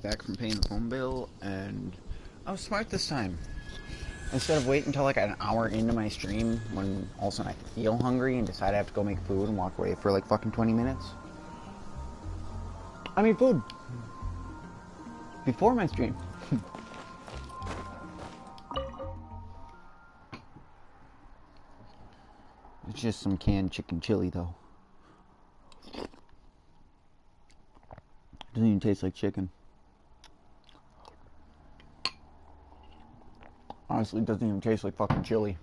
Back from paying the phone bill, and I was smart this time. Instead of waiting until like an hour into my stream, when all of a sudden I feel hungry and decide I have to go make food and walk away for like fucking 20 minutes, I made food before my stream. It's just some canned chicken chili though. Doesn't even taste like chicken. Honestly, it doesn't even taste like fucking chili.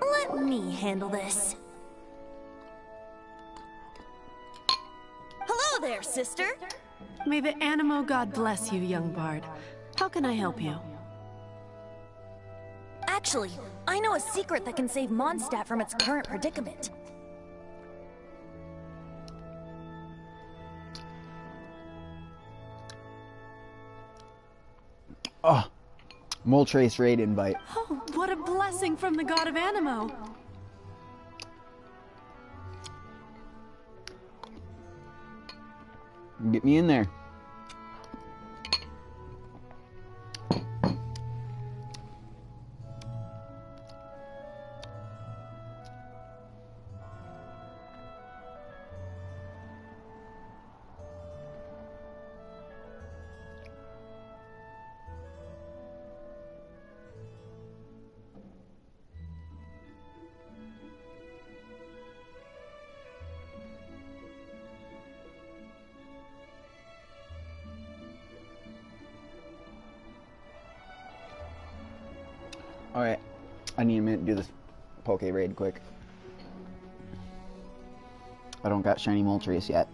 Let me handle this. Hello there, sister. May the Animo God bless you, young bard. How can I help you? Actually, I know a secret that can save Mondstadt from its current predicament. Oh, Moltres raid invite. Oh, what a blessing from the god of Animo. Get me in there. Alright, I need a minute to do this Poke raid quick. I don't got shiny Moltres yet.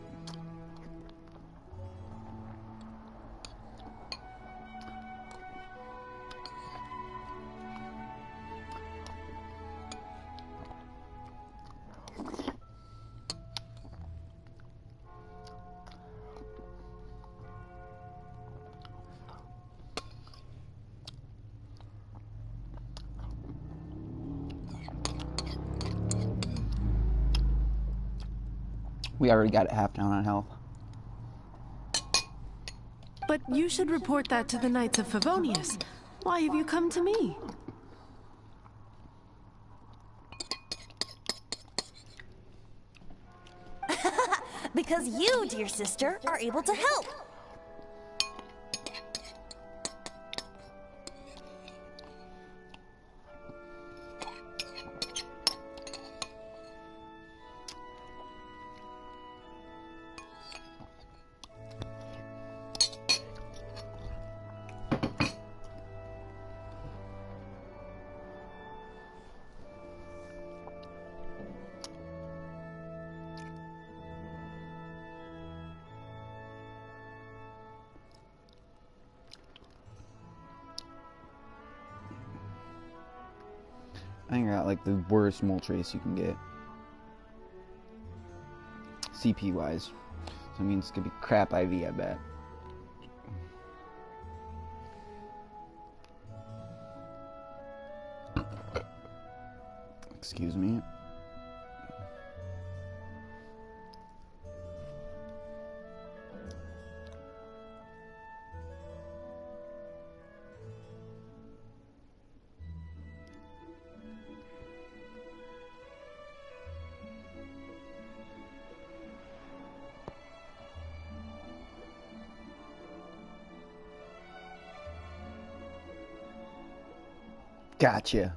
We already got it half down on health. But you should report that to the Knights of Favonius. Why have you come to me? Because you, dear sister, are able to help. I think I got like the worst Moltres you can get. CP wise. So it means it's gonna be crap IV, I bet. Excuse me. Gotcha.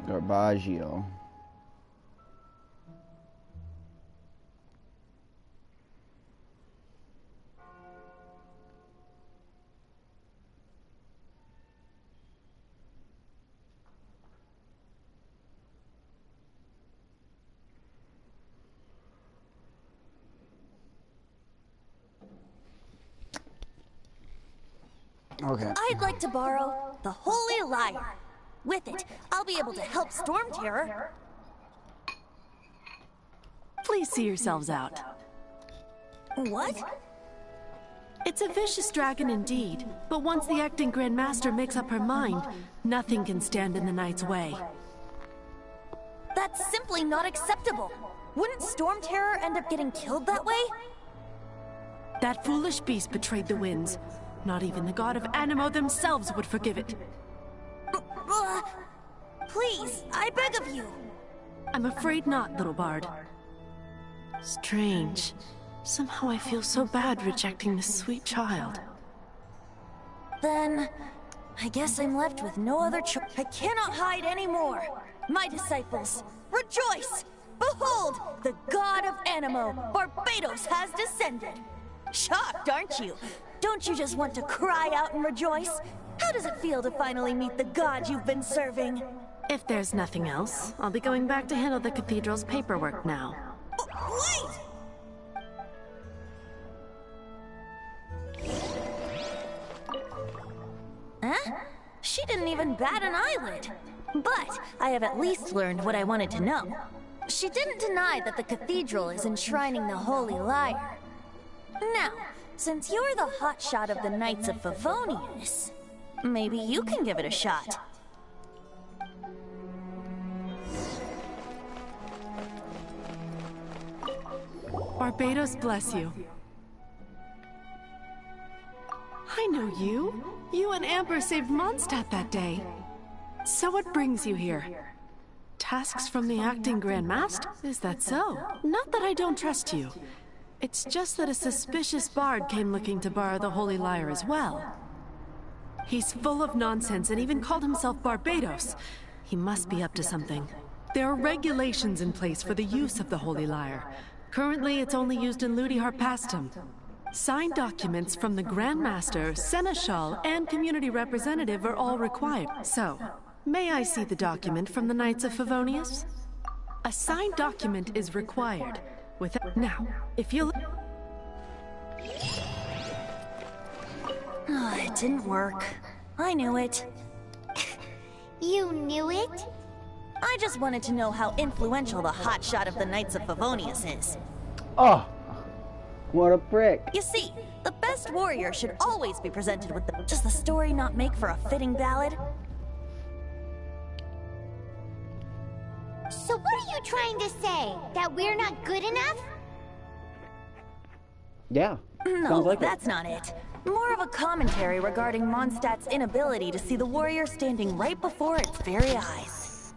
Garbaggio. Okay. I'd like to borrow the Holy Lyre. With it, I'll be able to help Storm Terror. Please see yourselves out. What? It's a vicious dragon indeed, but once the acting Grand Master makes up her mind, nothing can stand in the Knight's way. That's simply not acceptable. Wouldn't Storm Terror end up getting killed that way? That foolish beast betrayed the winds. Not even the god of Animo themselves would forgive it. Please, I beg of you. I'm afraid not, little bard. Strange. Somehow I feel so bad rejecting this sweet child. Then, I guess I'm left with no other choice. I cannot hide anymore. My disciples, rejoice! Behold, the god of Animo, Barbados, has descended. Shocked, aren't you? Don't you just want to cry out and rejoice? How does it feel to finally meet the god you've been serving? If there's nothing else, I'll be going back to handle the cathedral's paperwork now. Wait! Huh? She didn't even bat an eyelid. But I have at least learned what I wanted to know. She didn't deny that the cathedral is enshrining the Holy Lyre. Now, since you're the hotshot of the Knights of Favonius, maybe you can give it a shot. Barbados bless you. I know you. You and Amber saved Mondstadt that day. So what brings you here? Tasks from the acting Grand Master? Is that so? Not that I don't trust you. It's just that a suspicious bard came looking to borrow the Holy Lyre as well. He's full of nonsense and even called himself Barbados. He must be up to something. There are regulations in place for the use of the Holy Lyre. Currently, it's only used in Ludi Harpastum. Signed documents from the Grand Master, Seneschal, and community representative are all required. So, may I see the document from the Knights of Favonius? A signed document is required. Now, if you'll... It didn't work. I knew it. You knew it? I just wanted to know how influential the hotshot of the Knights of Favonius is. Oh, what a prick. You see, the best warrior should always be presented with the... Does the story not make for a fitting ballad? So what are you trying to say? That we're not good enough? Yeah, No, sounds like that's not it. More of a commentary regarding Mondstadt's inability to see the warrior standing right before its very eyes.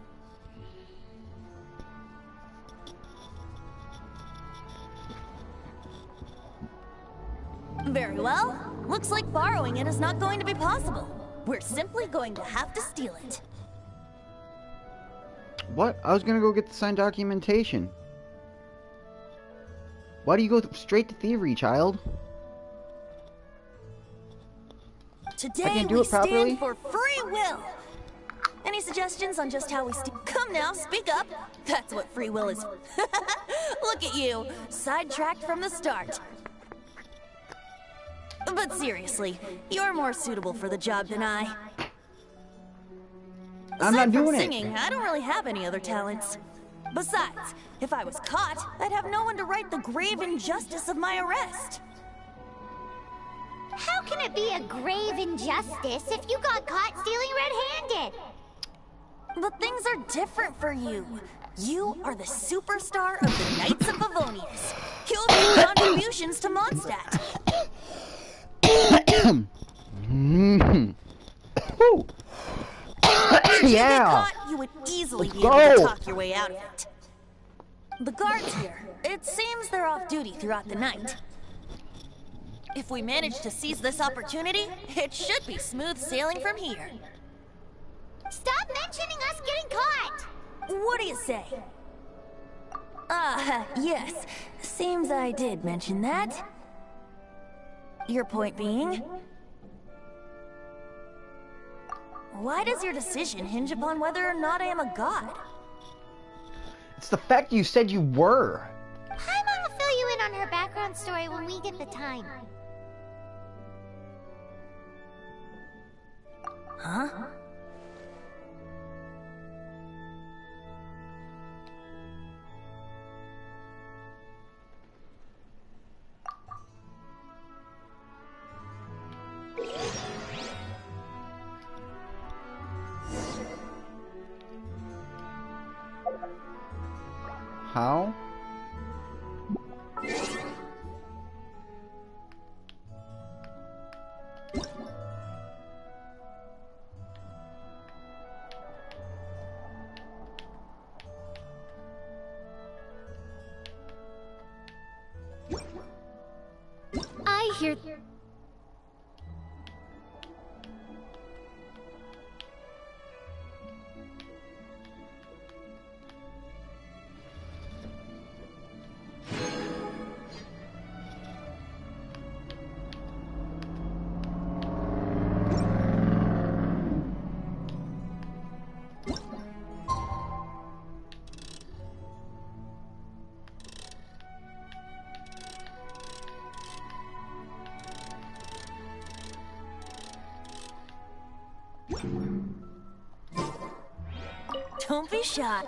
Very well. Looks like borrowing it is not going to be possible. We're simply going to have to steal it. What? I was gonna go get the signed documentation. Why do you go straight to thievery, child? Today we stand for free will. Any suggestions on just how we steal? Come now, speak up. That's what free will is. Look at you, sidetracked from the start. But seriously, you're more suitable for the job than I. I'm not doing it. Singing, I don't really have any other talents. Besides, if I was caught, I'd have no one to right the grave injustice of my arrest. How can it be a grave injustice if you got caught stealing red-handed? But things are different for you. You are the superstar of the Knights of Favonius. You'll make contributions to Mondstadt. Should you get caught, you would easily be able to talk your way out of it. The guards here, it seems they're off duty throughout the night. If we manage to seize this opportunity, it should be smooth sailing from here. Stop mentioning us getting caught! What do you say? Yes. Seems I did mention that. Your point being? Why does your decision hinge upon whether or not I am a god? It's the fact you said you were. Paimon will fill you in on her background story when we get the time. Huh? How? I hear. Don't be shy.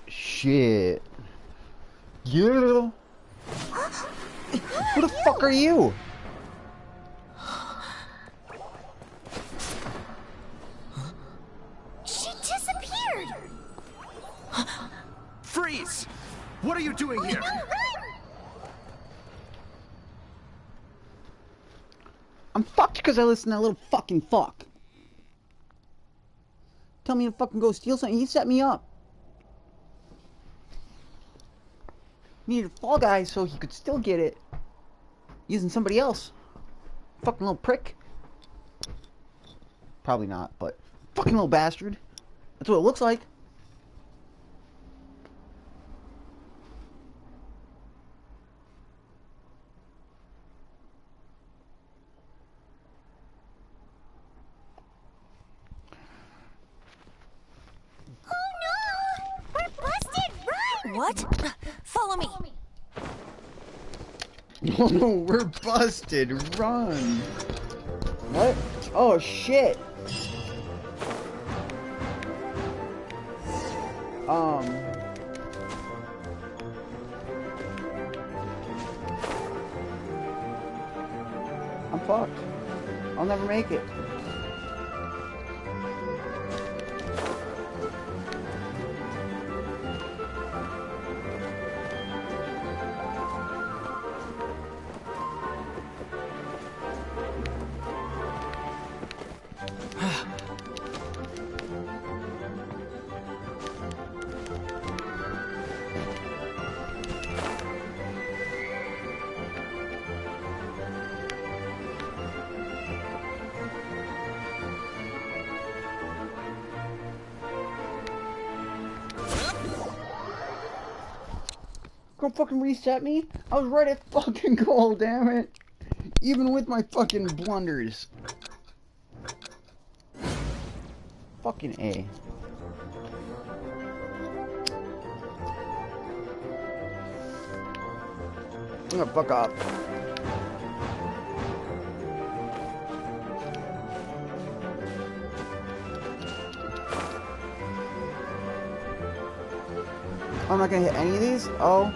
Shit. Yeah. Who the fuck are you? She disappeared! Freeze! What are you doing here? I'm fucked because I listened to that little fucking fuck. Tell me to fucking go steal something. He set me up. Needed a fall guy so he could still get it. Using somebody else. Fucking little prick. Probably not, but fucking little bastard. That's what it looks like. What? Follow me. Oh no, we're busted. Run. What? Oh shit. I'm fucked. I'll never make it. gonna fucking reset me? I was right at fucking goal, damn it. Even with my fucking blunders. Fucking A. I'm gonna fuck up. I'm not gonna hit any of these? Oh.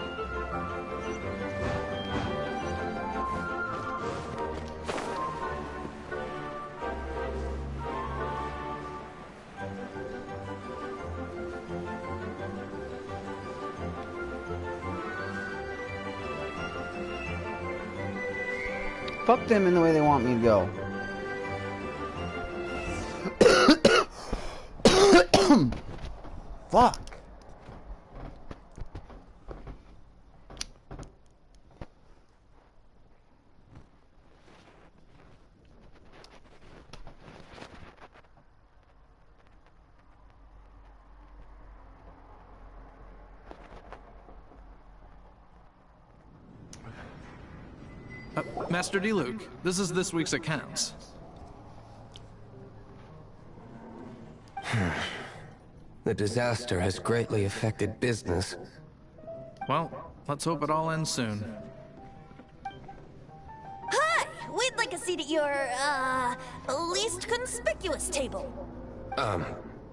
Fuck them in the way they want me to go. Fuck. Master D-Luke, this is this week's accounts. The disaster has greatly affected business. Well, let's hope it all ends soon. Hi! We'd like a seat at your, least conspicuous table.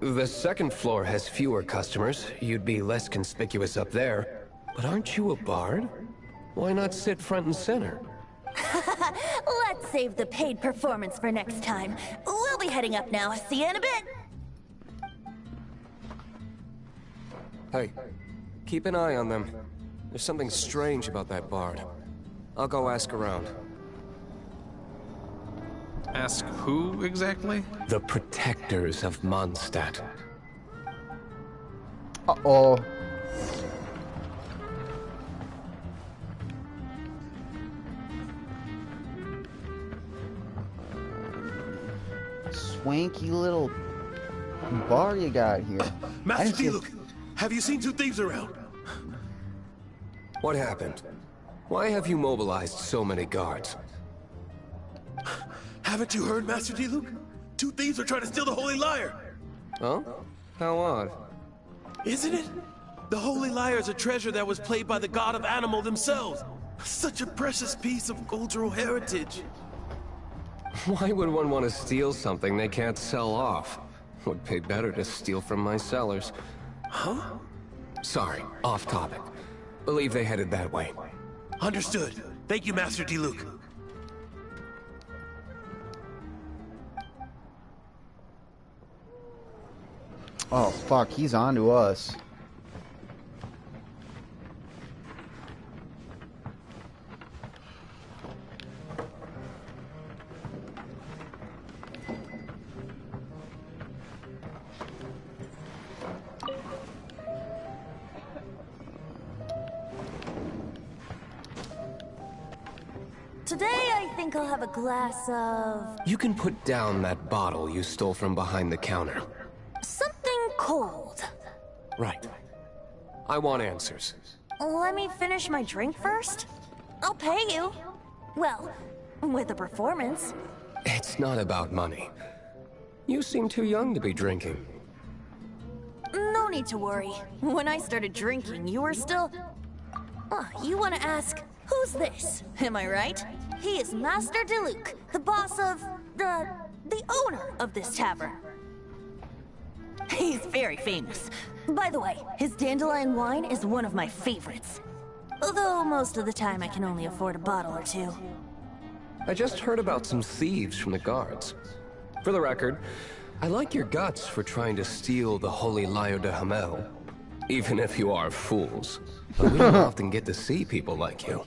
The second floor has fewer customers. You'd be less conspicuous up there. But aren't you a bard? Why not sit front and center? Let's save the paid performance for next time. We'll be heading up now. See you in a bit. Hey, keep an eye on them. There's something strange about that bard. I'll go ask around. Ask who exactly? The protectors of Mondstadt. Uh-oh. Swanky little bar you got here. Master D-Luke, have you seen two thieves around? What happened? Why have you mobilized so many guards? Haven't you heard, Master D-Luke? Two thieves are trying to steal the Holy Lyre. Huh? How odd. Isn't it? The Holy Lyre is a treasure that was played by the god of animal themselves. Such a precious piece of cultural heritage. Why would one want to steal something they can't sell off? Would pay better to steal from my sellers. Huh? Sorry, off topic. Believe they headed that way. Understood. Thank you, Master D-Luke. Oh, fuck, he's on to us. Today, I think I'll have a glass of... You can put down that bottle you stole from behind the counter. something cold. Right. I want answers. Let me finish my drink first. I'll pay you. Well, with a performance. It's not about money. You seem too young to be drinking. No need to worry. When I started drinking, you were still... Oh, you want to ask, who's this? Am I right? He is Master D-Luke, the boss of... the owner of this tavern. He's very famous. By the way, his dandelion wine is one of my favorites. Although most of the time I can only afford a bottle or two. I just heard about some thieves from the guards. For the record, I like your guts for trying to steal the Holy Lyre de Hamel. Even if you are fools. But we don't often get to see people like you.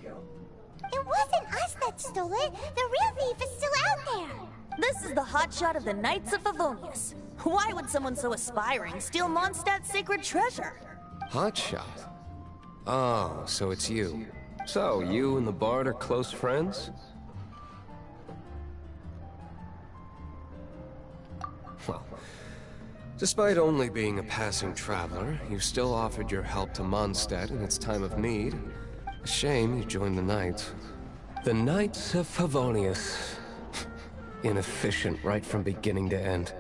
It wasn't us that stole it. The real thief is still out there. This is the hotshot of the Knights of Favonius. Why would someone so aspiring steal Mondstadt's sacred treasure? Hotshot? Oh, so it's you. So, you and the bard are close friends? Well, Despite only being a passing traveler, you still offered your help to Mondstadt in its time of need. A shame you joined the Knights. The Knights of Favonius. Inefficient right from beginning to end.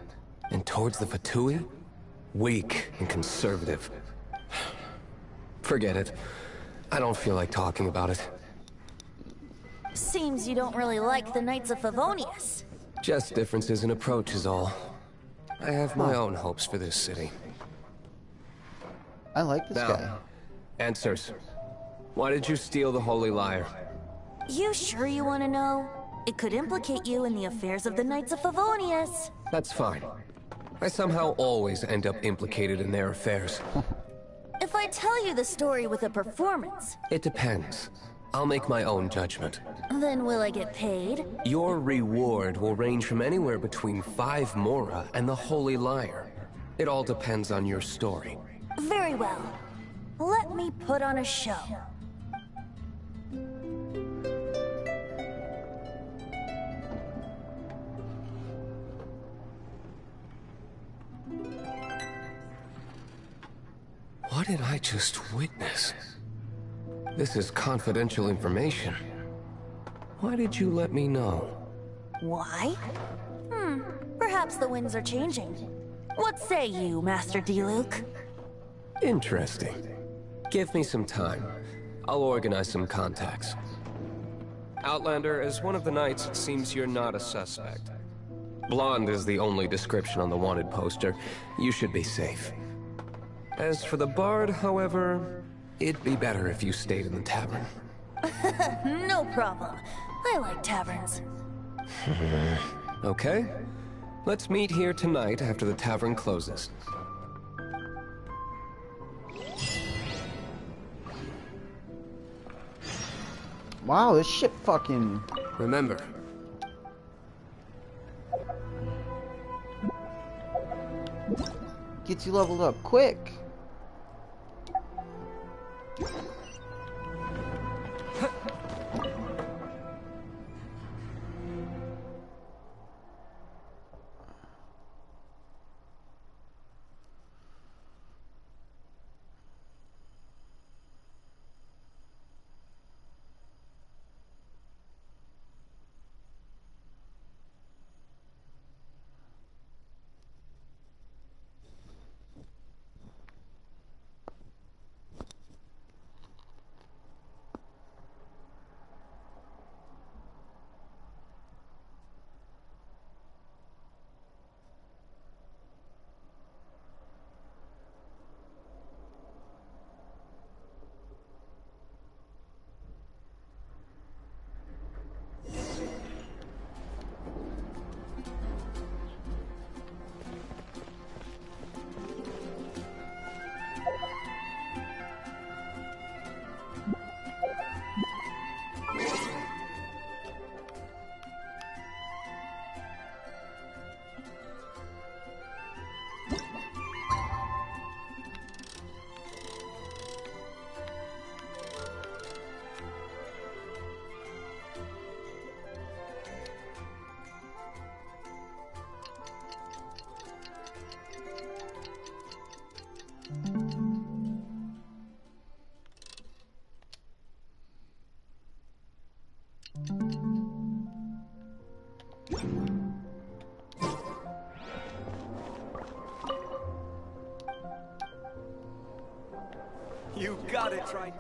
And towards the Fatui? Weak and conservative. Forget it. I don't feel like talking about it. Seems you don't really like the Knights of Favonius. Just differences in approach is all. I have my own hopes for this city. I like this guy. Now, answers. Why did you steal the Holy Lyre? You sure you want to know? It could implicate you in the affairs of the Knights of Favonius. That's fine. I somehow always end up implicated in their affairs. If I tell you the story with a performance, It depends. I'll make my own judgment. then will I get paid? Your reward will range from anywhere between 5 Mora and the Holy Lyre. It all depends on your story. Very well. Let me put on a show. What did I just witness? This is confidential information. Why did you let me know? Why? Perhaps the winds are changing. What say you, Master D-Luke? Interesting. Give me some time. I'll organize some contacts. Outlander, as one of the Knights, it seems you're not a suspect. Blonde is the only description on the wanted poster. You should be safe. As for the Bard, however, it'd be better if you stayed in the tavern. No problem. I like taverns. Okay? Let's meet here tonight after the tavern closes. Wow, this shit fucking... Remember, gets you leveled up quick. You got it right.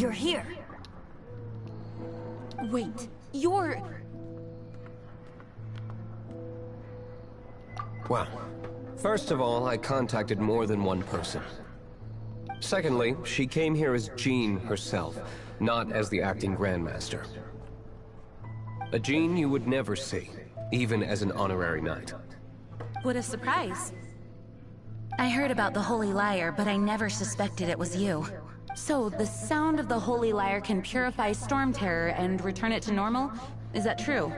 You're here. Wait, you're... Well, first of all, I contacted more than one person. Secondly, she came here as Jean herself, not as the acting Grandmaster. A Jean you would never see, even as an honorary knight. What a surprise. I heard about the Holy Lyre, but I never suspected it was you. So, the sound of the Holy Lyre can purify Storm Terror and return it to normal? Is that true?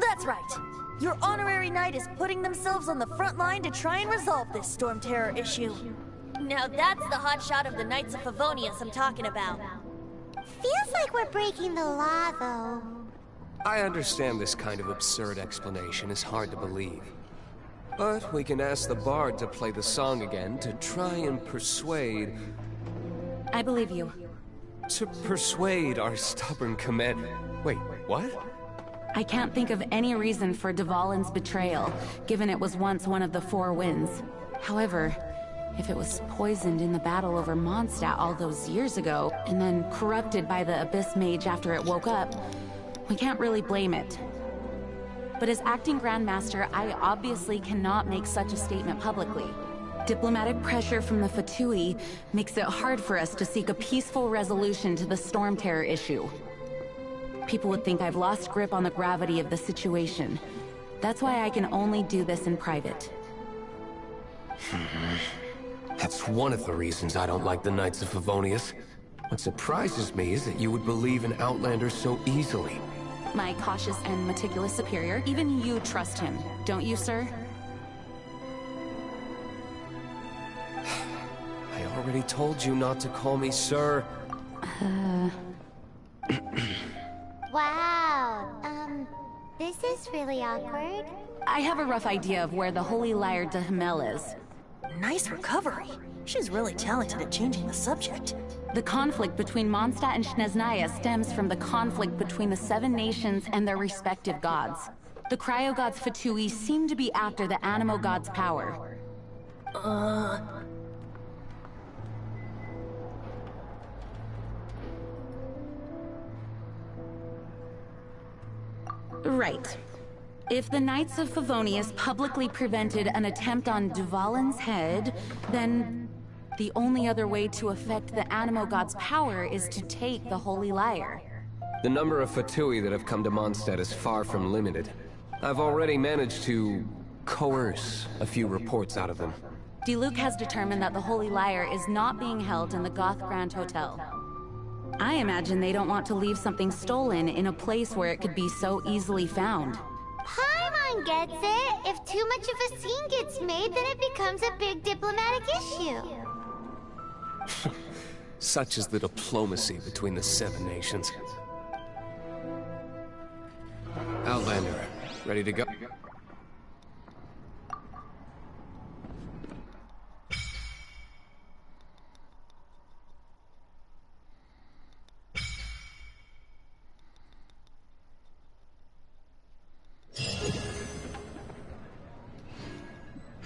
That's right. Your honorary knight is putting themselves on the front line to try and resolve this Storm Terror issue. Now that's the hotshot of the Knights of Favonius I'm talking about. Feels like we're breaking the law, though. I understand this kind of absurd explanation is hard to believe. But we can ask the bard to play the song again to try and persuade... I believe you. To persuade our stubborn command... Wait, what? I can't think of any reason for Dvalin's betrayal, given it was once one of the Four Winds. However, if it was poisoned in the battle over Mondstadt all those years ago, and then corrupted by the Abyss Mage after it woke up, we can't really blame it. But as acting Grandmaster, I obviously cannot make such a statement publicly. Diplomatic pressure from the Fatui makes it hard for us to seek a peaceful resolution to the Storm Terror issue. People would think I've lost grip on the gravity of the situation. That's why I can only do this in private. That's one of the reasons I don't like the Knights of Favonius. What surprises me is that you would believe in Outlanders so easily. My cautious and meticulous superior, even you trust him, don't you, sir? I already told you not to call me sir. Wow, this is really awkward. I have a rough idea of where the Holy Lyre de Himmel is. Nice recovery. She's really talented at changing the subject. The conflict between Mondstadt and Snezhnaya stems from the conflict between the Seven Nations and their respective gods. The Cryo-gods Fatui seem to be after the Animo god's power. Right. If the Knights of Favonius publicly prevented an attempt on Dvalin's head, then the only other way to affect the Animo god's power is to take the Holy Lyre. The number of Fatui that have come to Mondstadt is far from limited. I've already managed to coerce a few reports out of them. Diluc has determined that the Holy Lyre is not being held in the Goth Grand Hotel. I imagine they don't want to leave something stolen in a place where it could be so easily found. Paimon gets it. If too much of a scene gets made, then it becomes a big diplomatic issue. Such is the diplomacy between the Seven Nations. Outlander, ready to go?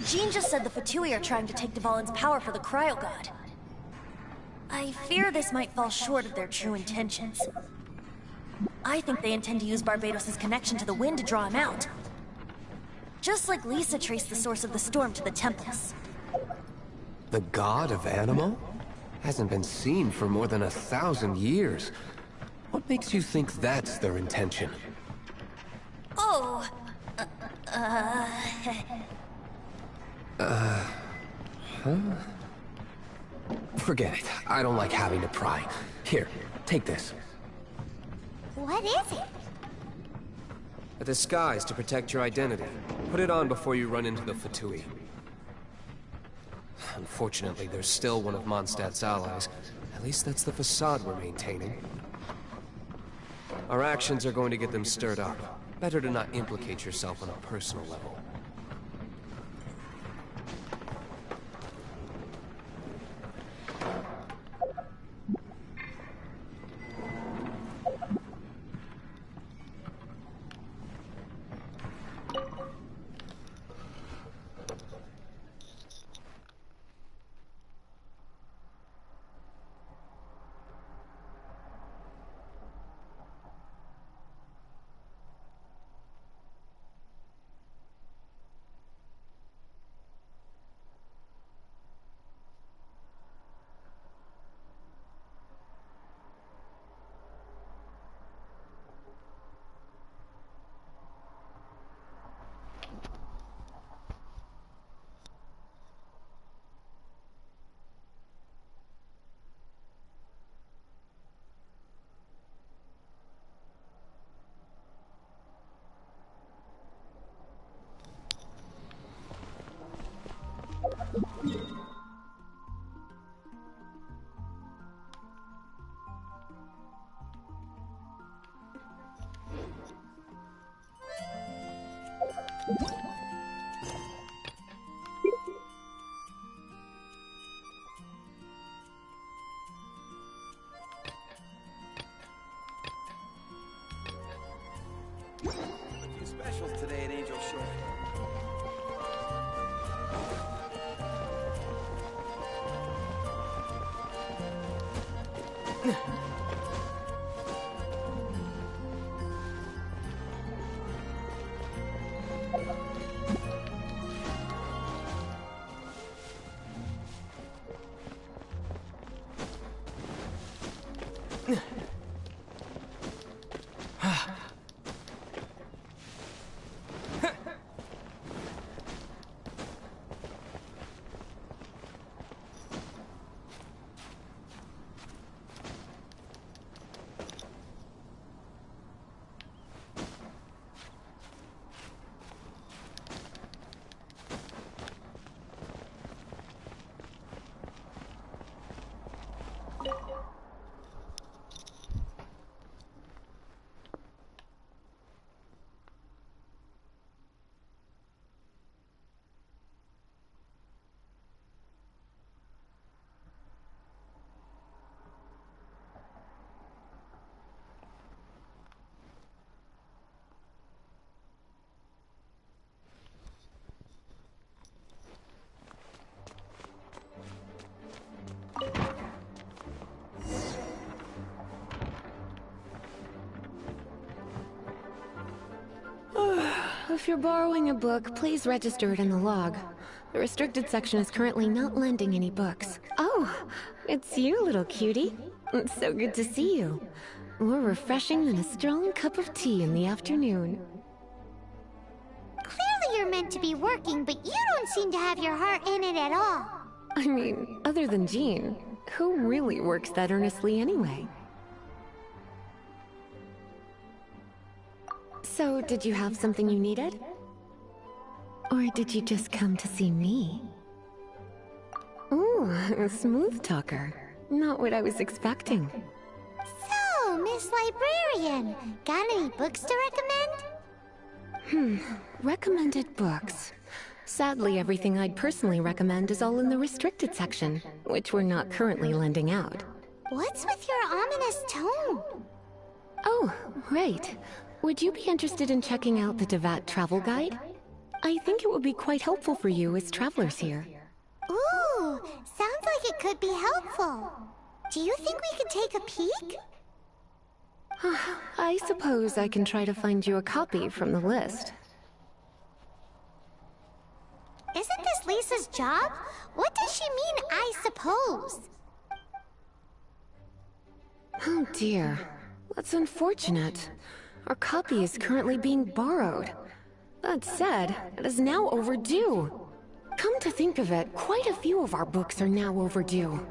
Jean just said the Fatui are trying to take Dvalin's power for the Cryo God. I fear this might fall short of their true intentions. I think they intend to use Barbados' connection to the wind to draw him out. Just like Lisa traced the source of the storm to the temples. The god of Animo? Hasn't been seen for more than 1,000 years. What makes you think that's their intention? Oh, Forget it. I don't like having to pry. Here, take this. What is it? A disguise to protect your identity. Put it on before you run into the Fatui. Unfortunately, there's still one of Mondstadt's allies. At least that's the facade we're maintaining. Our actions are going to get them stirred up. Better to not implicate yourself on a personal level. A few specials today at Angel Shore. If you're borrowing a book, please register it in the log. The restricted section is currently not lending any books. Oh, it's you, little cutie. It's so good to see you. More refreshing than a strong cup of tea in the afternoon. Clearly you're meant to be working, but you don't seem to have your heart in it at all. I mean, other than Jean, who really works that earnestly anyway? So, did you have something you needed? Or did you just come to see me? Ooh, a smooth talker. Not what I was expecting. So, Miss Librarian, got any books to recommend? Recommended books. Sadly, everything I'd personally recommend is all in the restricted section, which we're not currently lending out. What's with your ominous tone? Oh, right. Would you be interested in checking out the Devat travel guide? I think it would be quite helpful for you as travelers here. Ooh, sounds like it could be helpful. Do you think we could take a peek? I suppose I can try to find you a copy from the list. Isn't this Lisa's job? What does she mean, I suppose? Oh dear. That's unfortunate. Our copy is currently being borrowed. That said, it is now overdue. Come to think of it, quite a few of our books are now overdue.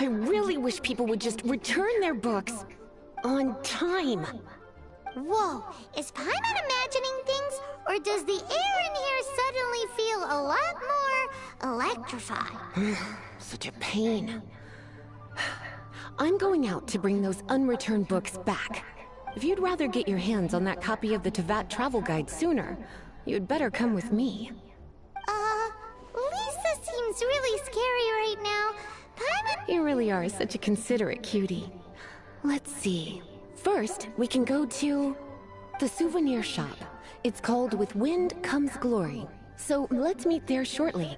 I really wish people would just return their books on time. Whoa, is Paimon imagining things, or does the air in here suddenly feel a lot more electrified? Such a pain. I'm going out to bring those unreturned books back. If you'd rather get your hands on that copy of the Tevat travel guide sooner, you'd better come with me. Lisa seems really scary right now. Paimon... You really are such a considerate cutie. Let's see. First, we can go to the souvenir shop. It's called With Wind Comes Glory. So let's meet there shortly.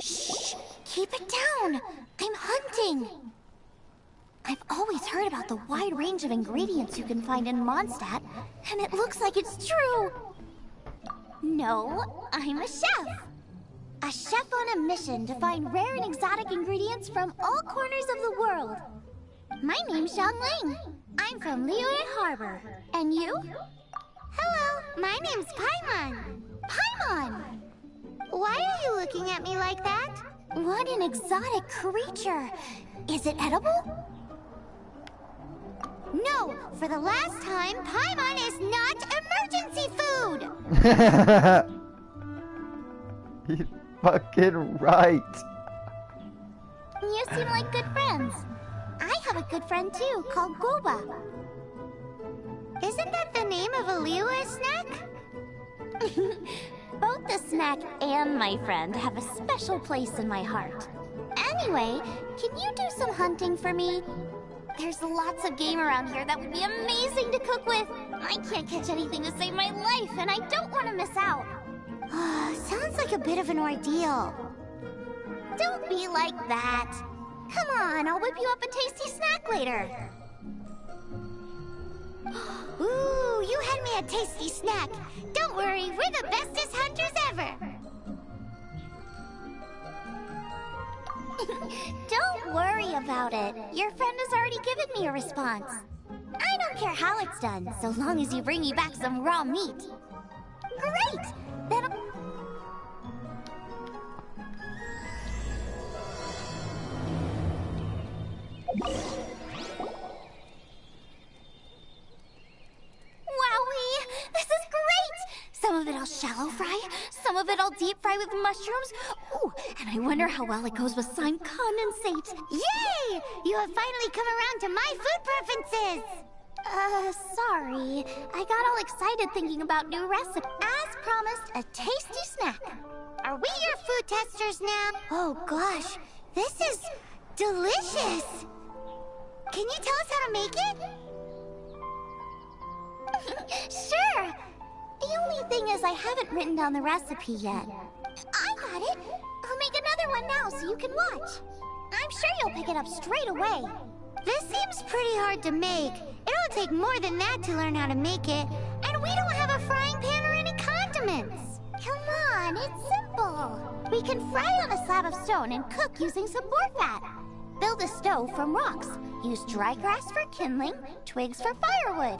Shh! Keep it down! I'm hunting! I've always heard about the wide range of ingredients you can find in Mondstadt, and it looks like it's true! No, I'm a chef! A chef on a mission to find rare and exotic ingredients from all corners of the world. My name's Xiangling. I'm from Liyue Harbor. And you? Hello, my name's Paimon. Paimon! Why are you looking at me like that? What an exotic creature! Is it edible? No! For the last time, Paimon is not emergency food! He's fucking right. You seem like good friends. I have a good friend too, called Goba. Isn't that the name of a Liyue snack? Both the snack and my friend have a special place in my heart. Anyway, can you do some hunting for me? There's lots of game around here that would be amazing to cook with. I can't catch anything to save my life, and I don't want to miss out. Sounds like a bit of an ordeal. Don't be like that. Come on, I'll whip you up a tasty snack later. Ooh, you had me a tasty snack. Don't worry, we're the bestest hunters ever. Don't worry about it. Your friend has already given me a response. I don't care how it's done, so long as you bring me back some raw meat. Great! Then Wowee! This is great! Some of it I'll shallow fry, some of it I'll deep fry with mushrooms. Ooh, and I wonder how well it goes with slime condensate. Yay! You have finally come around to my food preferences! Sorry. I got all excited thinking about new recipes. As promised, a tasty snack. Are we your food testers now? Oh gosh, this is delicious! Can you tell us how to make it? Sure! The only thing is I haven't written down the recipe yet. I got it! I'll make another one now so you can watch. I'm sure you'll pick it up straight away. This seems pretty hard to make. It'll take more than that to learn how to make it. And we don't have a frying pan or any condiments. Come on, it's simple. We can fry on a slab of stone and cook using some boar fat. Build a stove from rocks. Use dry grass for kindling, twigs for firewood.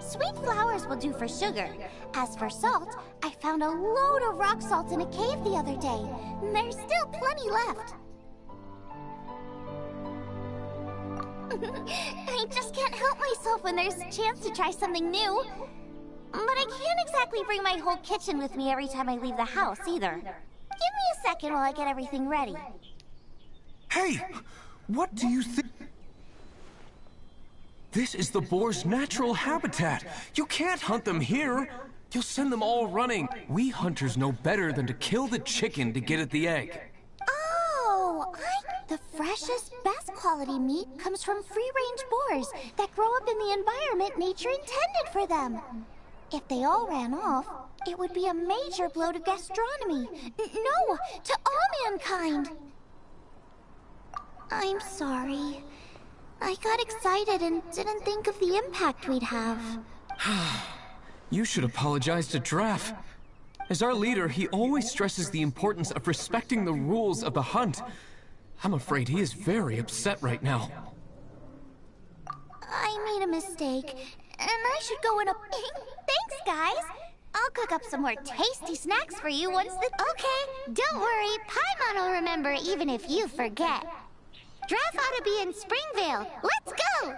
Sweet flowers will do for sugar. As for salt, I found a load of rock salt in a cave the other day. There's still plenty left. I just can't help myself when there's a chance to try something new. But I can't exactly bring my whole kitchen with me every time I leave the house, either. Give me a second while I get everything ready. Hey! What do you think? This is the boar's natural habitat. You can't hunt them here. You'll send them all running. We hunters know better than to kill the chicken to get at the egg. Oh, the freshest, best quality meat comes from free-range boars that grow up in the environment nature intended for them. If they all ran off, it would be a major blow to gastronomy. No, to all mankind. I'm sorry. I got excited and didn't think of the impact we'd have. You should apologize to Draff. As our leader, he always stresses the importance of respecting the rules of the hunt. I'm afraid he is very upset right now. I made a mistake, and I should go in a... Thanks, guys! I'll cook up some more tasty snacks for you once the... Okay, don't worry. Paimon will remember even if you forget. Draff ought to be in Springvale. Let's go!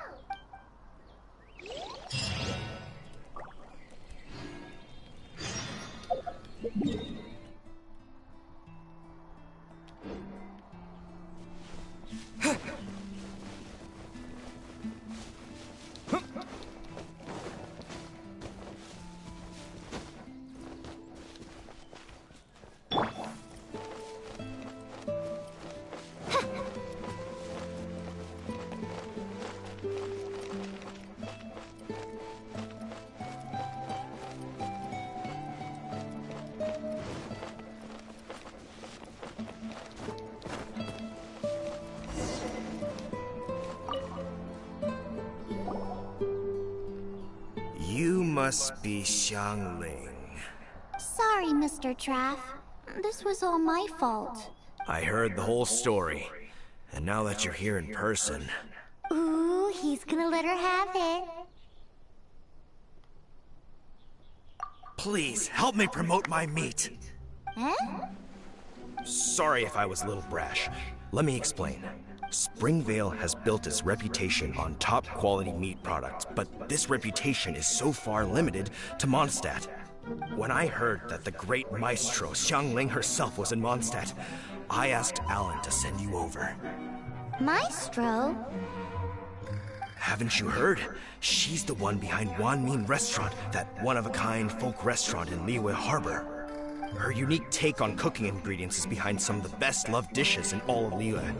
You must be Xiangling. Sorry, Mr. Draff. This was all my fault. I heard the whole story. And now that you're here in person... Ooh, he's gonna let her have it. Please, help me promote my meat. Huh? Sorry if I was a little brash. Let me explain. Springvale has built its reputation on top-quality meat products, but this reputation is so far limited to Mondstadt. When I heard that the great maestro Xiangling herself was in Mondstadt, I asked Alan to send you over. Maestro? Haven't you heard? She's the one behind Wanmin Restaurant, that one-of-a-kind folk restaurant in Liyue Harbor. Her unique take on cooking ingredients is behind some of the best-loved dishes in all of Liyue.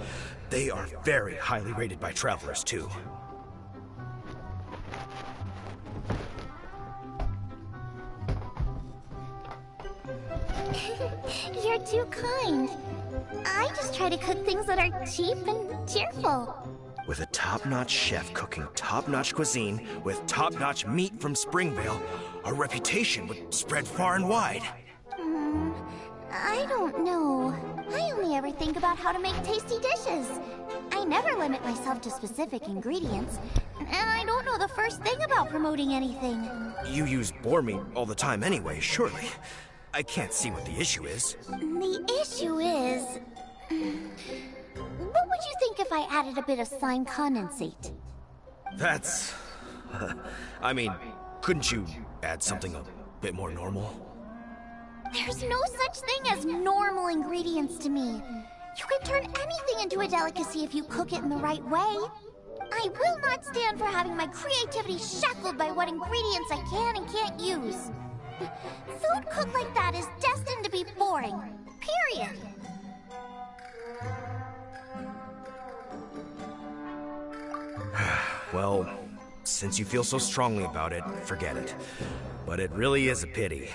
They are very highly rated by travelers, too. You're too kind. I just try to cook things that are cheap and cheerful. With a top-notch chef cooking top-notch cuisine with top-notch meat from Springvale, our reputation would spread far and wide. I don't know. I only ever think about how to make tasty dishes. I never limit myself to specific ingredients, and I don't know the first thing about promoting anything. You use boar meat all the time anyway, surely. I can't see what the issue is. The issue is... What would you think if I added a bit of slime condensate? That's... I mean, couldn't you add something a bit more normal? There's no such thing as normal ingredients to me. You can turn anything into a delicacy if you cook it in the right way. I will not stand for having my creativity shackled by what ingredients I can and can't use. Food cooked like that is destined to be boring. Period. Well, since you feel so strongly about it, forget it. But it really is a pity.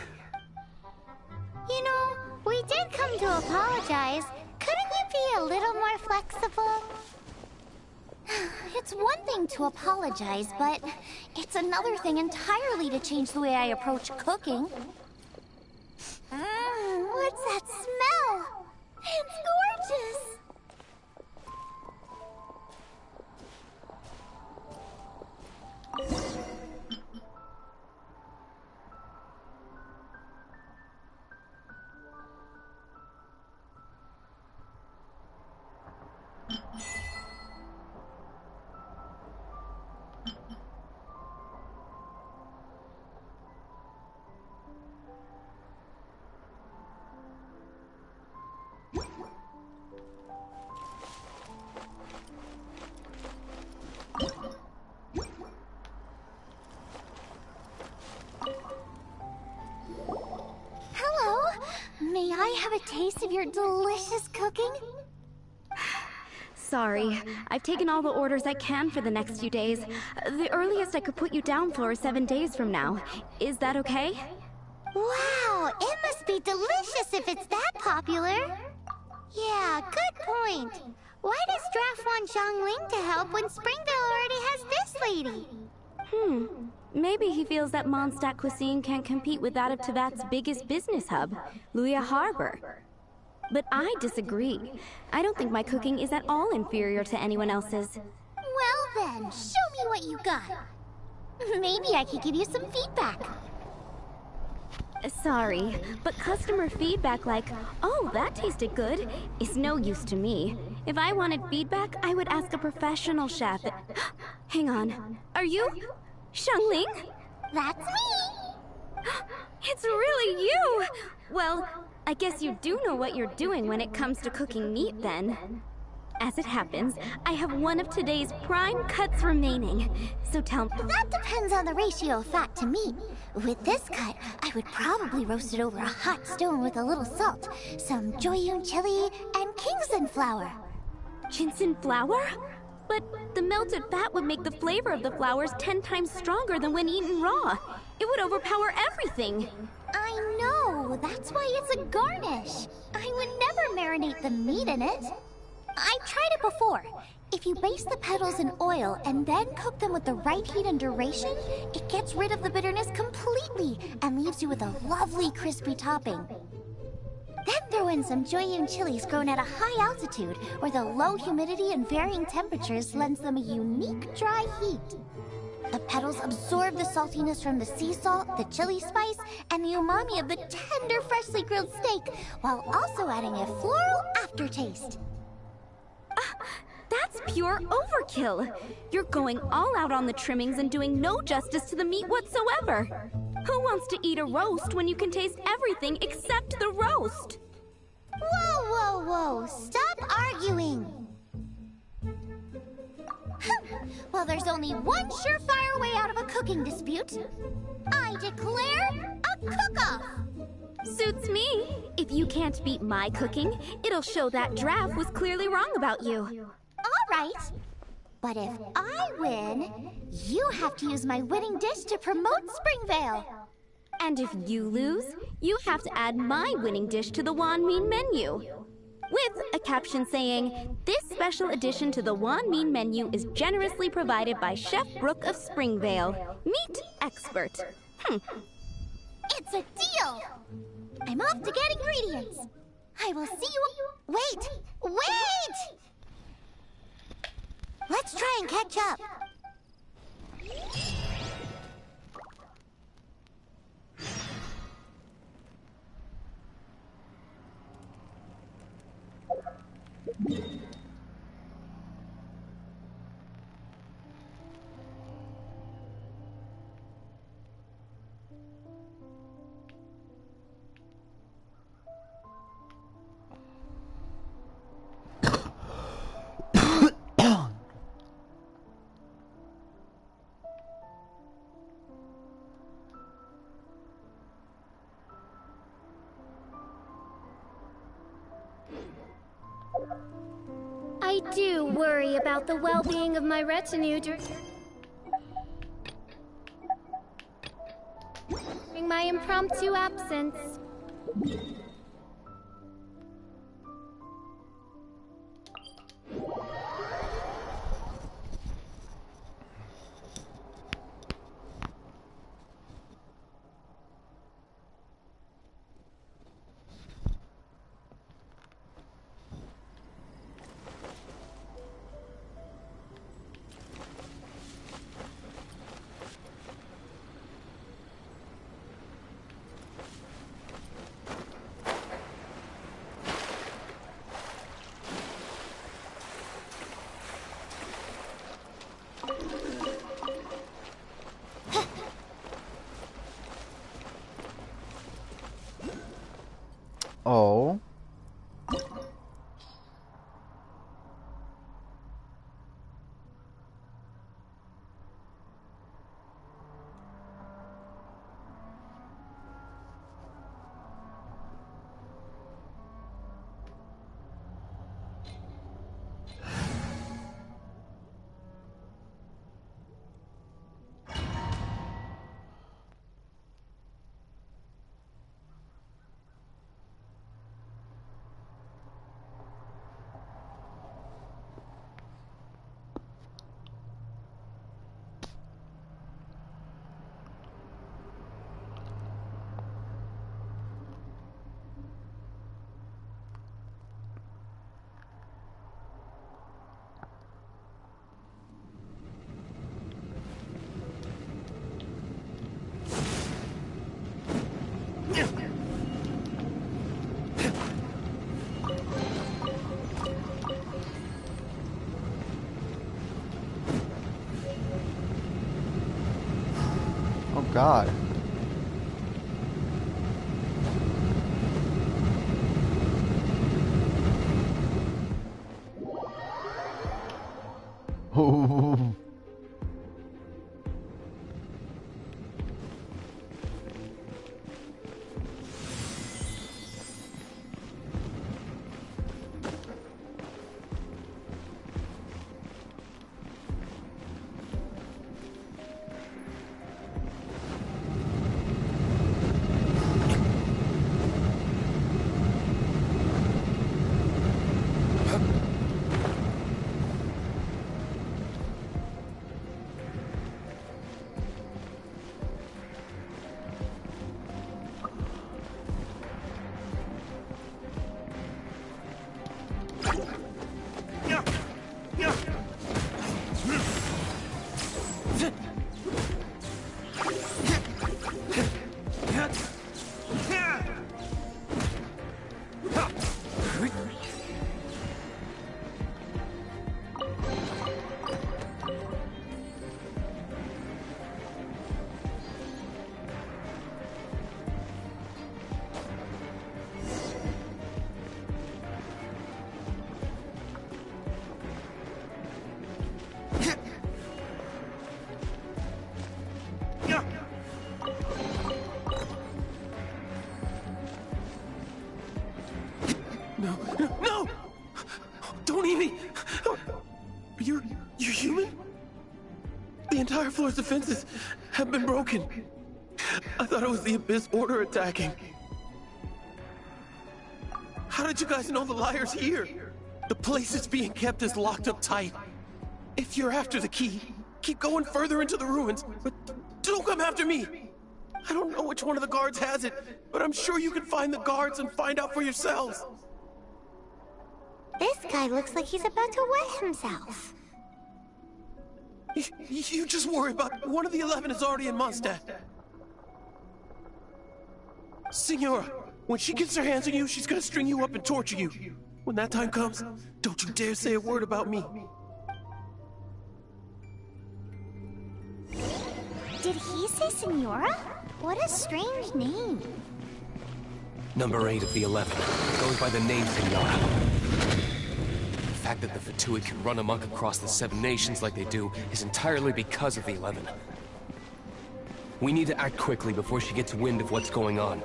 You know, we did come to apologize. Couldn't you be a little more flexible? It's one thing to apologize, but it's another thing entirely to change the way I approach cooking. What's that smell? It's gorgeous! May I have a taste of your delicious cooking? Sorry, I've taken all the orders I can for the next few days. The earliest I could put you down for is 7 days from now. Is that okay? Wow, it must be delicious if it's that popular. Yeah, good point. Why does Draft want Xiangling to help when Springvale already has this lady? Maybe he feels that Mondstadt cuisine can't compete with that of Teyvat's biggest business hub, Luya Harbor. But I disagree. I don't think my cooking is at all inferior to anyone else's. Well then, show me what you got. Maybe I could give you some feedback. Sorry, but customer feedback like, "Oh, that tasted good," is no use to me. If I wanted feedback, I would ask a professional chef. Hang on. Are you Xiangling? That's me! It's really you! Well, I guess you do know what you're doing when it comes to cooking meat, then. As it happens, I have one of today's prime cuts remaining. So tell me... That depends on the ratio of fat to meat. With this cut, I would probably roast it over a hot stone with a little salt, some Joyun chili, and Kingston flour. Ginseng flour? But the melted fat would make the flavor of the flowers 10 times stronger than when eaten raw. It would overpower everything. I know, that's why it's a garnish. I would never marinate the meat in it. I've tried it before. If you baste the petals in oil and then cook them with the right heat and duration, it gets rid of the bitterness completely and leaves you with a lovely crispy topping. Then throw in some Joyun chilies grown at a high altitude, where the low humidity and varying temperatures lends them a unique dry heat. The petals absorb the saltiness from the sea salt, the chili spice, and the umami of the tender, freshly grilled steak, while also adding a floral aftertaste. That's pure overkill. You're going all out on the trimmings and doing no justice to the meat whatsoever. Who wants to eat a roast when you can taste everything except the roast? Whoa, whoa, whoa! Stop arguing! Well, there's only one surefire way out of a cooking dispute. I declare a cook-off! Suits me. If you can't beat my cooking, it'll show that Draft was clearly wrong about you. All right. But if I win, you have to use my winning dish to promote Springvale. And if you lose, you have to add my winning dish to the Wanmin menu. With a caption saying, "This special addition to the Wanmin menu is generously provided by Chef Brooke of Springvale, meat expert." It's a deal! I'm off to get ingredients. I will see you... Wait! Wait! Let's try and catch up. I do worry about the well-being of my retinue during my impromptu absence. God. Oh. No! Don't eat me! You're human? The entire floor's defenses have been broken. I thought it was the Abyss Order attacking. How did you guys know the liar's here? The place is being kept is locked up tight. If you're after the key, keep going further into the ruins, but don't come after me. I don't know which one of the guards has it, but I'm sure you can find the guards and find out for yourselves. This guy looks like he's about to wet himself. You just worry about it. One of the 11 is already in Mondstadt. Senora, when she gets her hands on you, she's gonna string you up and torture you. When that time comes, don't you dare say a word about me. Did he say Senora? What a strange name. Number 8 of the 11 goes by the name Senora. The fact that the Fatui can run amok across the 7 nations like they do is entirely because of the 11. We need to act quickly before she gets wind of what's going on.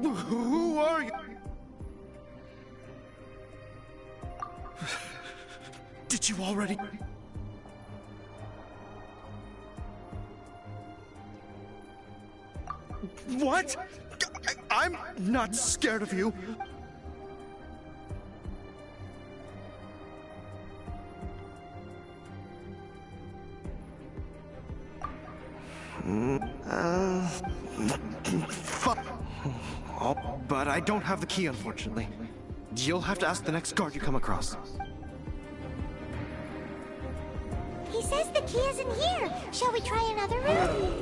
Who are you? Did you already? What? I'm not scared of you. But I don't have the key, unfortunately. You'll have to ask the next guard you come across. He says the key isn't here. Shall we try another room?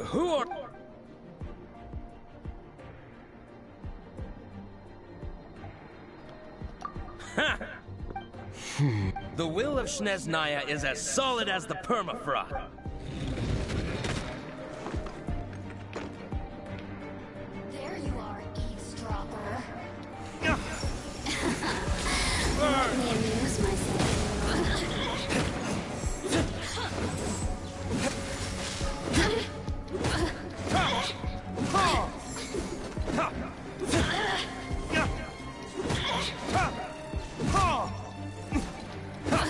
Who are... Ha! The will of Shneznaya is as solid as the permafrost.